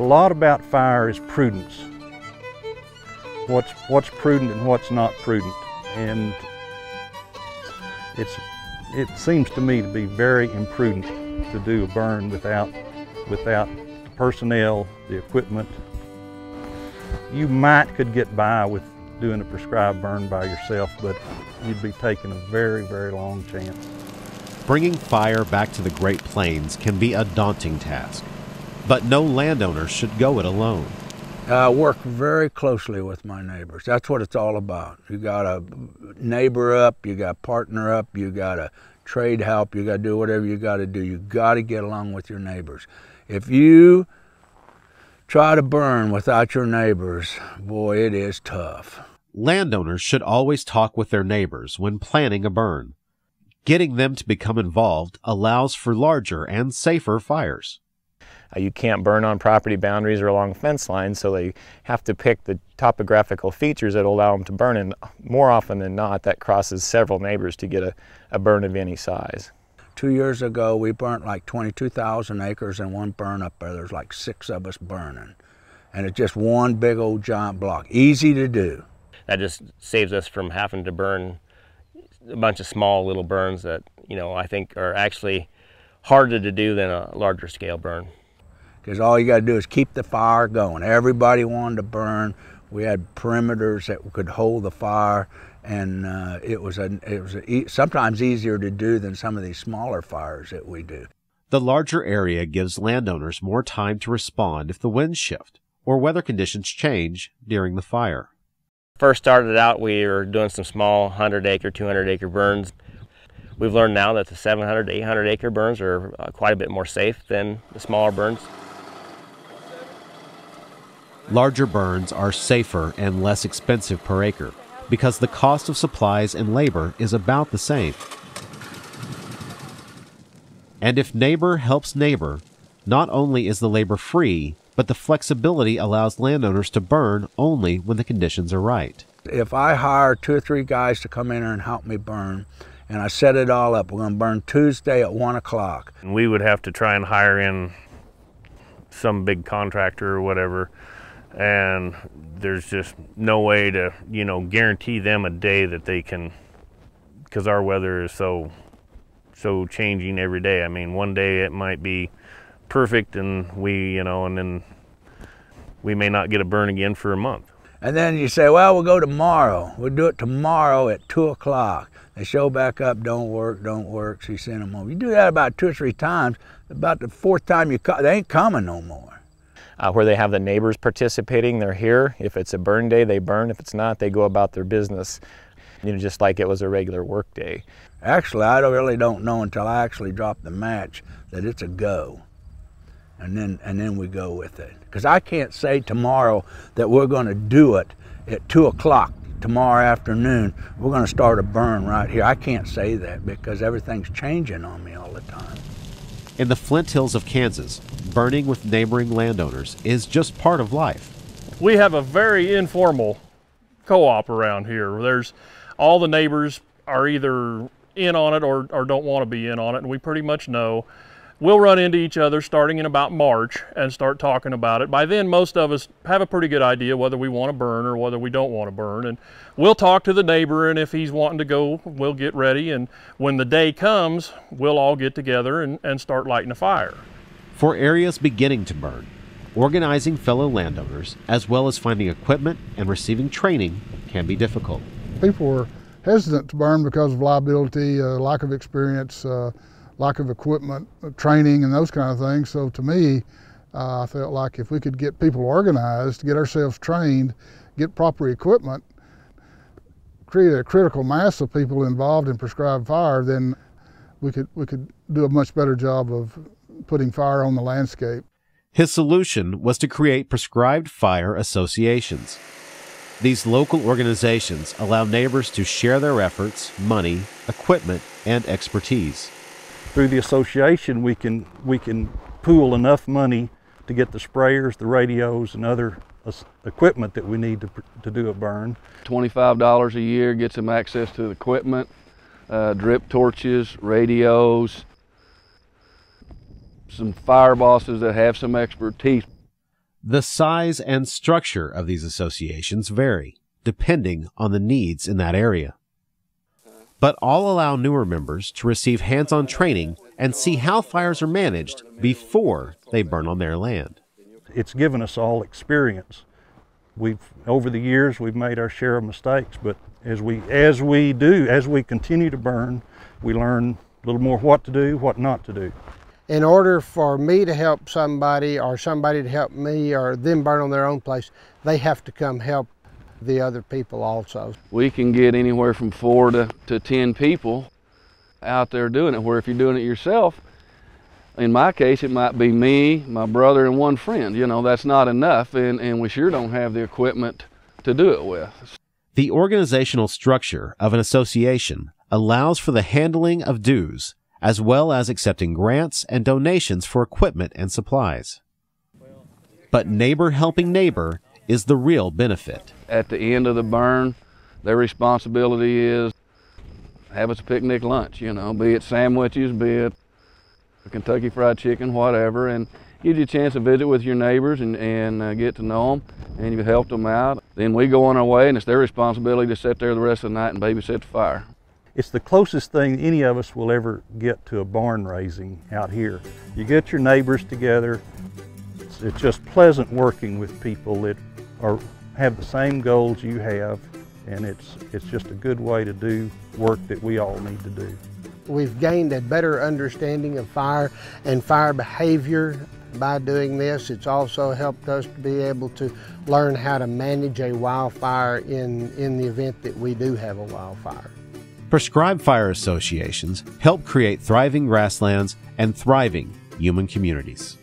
lot about fire is prudence. What's prudent and what's not prudent. And it seems to me to be very imprudent to do a burn without personnel, the equipment. You could get by with doing a prescribed burn by yourself, but you'd be taking a very, very long chance. Bringing fire back to the Great Plains can be a daunting task, but no landowner should go it alone. I work very closely with my neighbors. That's what it's all about. You got to neighbor up, you got to partner up, you got to trade help, you got to do whatever you got to do. You got to get along with your neighbors. If you try to burn without your neighbors, boy, it is tough. Landowners should always talk with their neighbors when planning a burn. Getting them to become involved allows for larger and safer fires. You can't burn on property boundaries or along fence lines, so they have to pick the topographical features that will allow them to burn, and more often than not, that crosses several neighbors to get a burn of any size. 2 years ago, we burnt like 22,000 acres in one burn up there. There's like 6 of us burning, and it's just one big old giant block. Easy to do. That just saves us from having to burn a bunch of small little burns that, I think are actually harder to do than a larger scale burn. Because all you got to do is keep the fire going. Everybody wanted to burn. We had perimeters that could hold the fire, and it was sometimes easier to do than some of these smaller fires that we do. The larger area gives landowners more time to respond if the winds shift or weather conditions change during the fire. First started out, we were doing some small 100-acre, 200-acre burns. We've learned now that the 700 to 800-acre burns are quite a bit more safe than the smaller burns. Larger burns are safer and less expensive per acre because the cost of supplies and labor is about the same. And if neighbor helps neighbor, not only is the labor free, but the flexibility allows landowners to burn only when the conditions are right. If I hire 2 or 3 guys to come in here and help me burn, and I set it all up, we're going to burn Tuesday at 1 o'clock. We would have to try and hire in some big contractor or whatever, and there's just no way to, guarantee them a day that they can, because our weather is so changing every day. I mean, one day it might be perfect and and then we may not get a burn again for a month. And then you say, well, we'll go tomorrow. We'll do it tomorrow at 2 o'clock. They show back up, don't work, so you send them home. You do that about 2 or 3 times, about the 4th time they ain't coming no more. Where they have the neighbors participating, they're here. If it's a burn day, they burn. If it's not, they go about their business, just like it was a regular work day. Actually, I really don't know until I actually drop the match that it's a go. And then we go with it. Because I can't say tomorrow that we're going to do it at 2 o'clock tomorrow afternoon. We're going to start a burn right here. I can't say that because everything's changing on me all the time. In the Flint Hills of Kansas, burning with neighboring landowners is just part of life. We have a very informal co-op around here. There's all the neighbors are either in on it or don't want to be in on it, and we pretty much know. We'll run into each other starting in about March and start talking about it. By then, most of us have a pretty good idea whether we want to burn or whether we don't want to burn. And we'll talk to the neighbor, and if he's wanting to go, we'll get ready. And when the day comes, we'll all get together and start lighting a fire. For areas beginning to burn, organizing fellow landowners, as well as finding equipment and receiving training, can be difficult. People were hesitant to burn because of liability, lack of experience, lack of equipment, training, and those kind of things. So to me, I felt like if we could get people organized, get ourselves trained, get proper equipment, create a critical mass of people involved in prescribed fire, then we could do a much better job of putting fire on the landscape. His solution was to create prescribed fire associations. These local organizations allow neighbors to share their efforts, money, equipment, and expertise. Through the association, we can pool enough money to get the sprayers, the radios, and other equipment that we need to do a burn. $25 a year gets them access to the equipment, drip torches, radios, some fire bosses that have some expertise. The size and structure of these associations vary, depending on the needs in that area. But all allow newer members to receive hands-on training and see how fires are managed before they burn on their land. It's given us all experience. Over the years, we've made our share of mistakes, but as we continue to burn, we learn a little more what to do, what not to do. In order for me to help somebody or somebody to help me or them burn on their own place, they have to come help the other people also. We can get anywhere from 4 to 10 people out there doing it, where if you're doing it yourself, in my case, it might be me, my brother, and one friend. You know, that's not enough, and we sure don't have the equipment to do it with. The organizational structure of an association allows for the handling of dues, as well as accepting grants and donations for equipment and supplies. But neighbor helping neighbor is the real benefit. At the end of the burn, their responsibility is have us a picnic lunch, you know, be it sandwiches, be it Kentucky Fried Chicken, whatever, and give you a chance to visit with your neighbors and get to know them, and you've helped them out. Then we go on our way, and it's their responsibility to sit there the rest of the night and babysit the fire. It's the closest thing any of us will ever get to a barn raising out here. You get your neighbors together. It's just pleasant working with people that have the same goals you have, and it's just a good way to do work that we all need to do. We've gained a better understanding of fire and fire behavior by doing this. It's also helped us to be able to learn how to manage a wildfire in the event that we do have a wildfire. Prescribed fire associations help create thriving grasslands and thriving human communities.